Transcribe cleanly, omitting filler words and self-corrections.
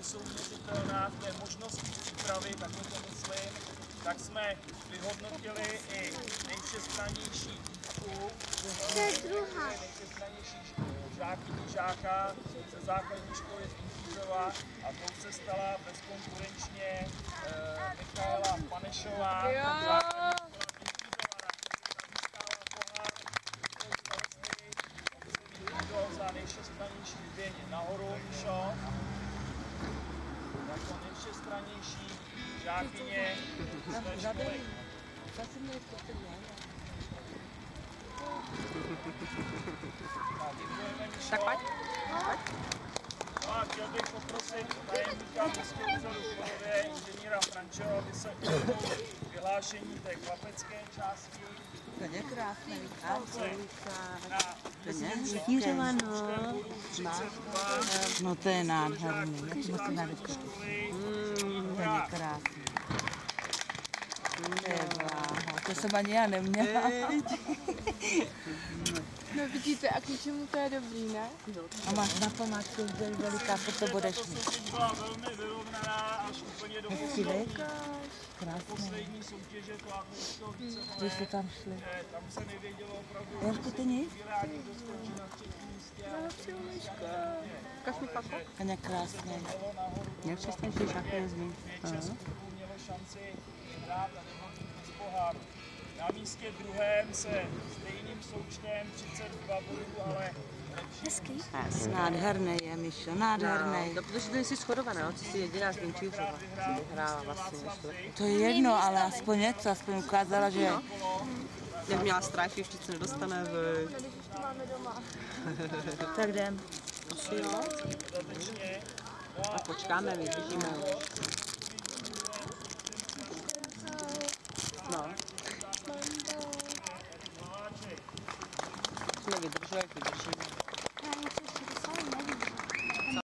nesouměřitelná v té možnosti přípravy, takhle to myslím, tak jsme vyhodnotili i nejvšestrannější žáka ze základní školy z Intířova a tou se stala bezkonkurenčně Michaela Panešová. Za nejvšestrannější běně nahoru, Míšo. Jako nejvšestrannější žákyně své školy. Tak pojď. No a chtěl bych poprosit tajemníka Městského úřadu v Kolově, inženýra Frančeho, aby se ujmul vyhlášení té chlapecké části. To je krásný, Šířila, no to je nádherný, jak musím nádherný. To je krásný. To je bláho, to jsem ani já neměla. No vidíte, a k něčemu to je dobrý, ne? A máš na památku, že je veliká, to budeš mít. byla velmi vyrovnaná až úplně do poslední soutěže klápečského vícebolé. Když jste tam šli. Tam se nevědělo opravdu, Jarku, ty nic? kdo skončí na třetím místě. Ukaž mi papu. Kaně krásně. Nejvšestrannější žák jezdí. Mělo šanci hrát a nebyl z poháru. Na místě druhém se stejným součtem 32 bodů, ale Hezký. Nádherný je, Míšo, nádherný. No, protože ty jsi shodovaná, ty jsi jediná z Intířova. Vyhrála vlastně. To je jedno, ale aspoň něco, aspoň ukázala, že... Jak měla strach, ještě se nedostane v... Tak jdem. Asi jo. A počkáme, vydržíme už. No. Jsme vydrželi, vydržíme.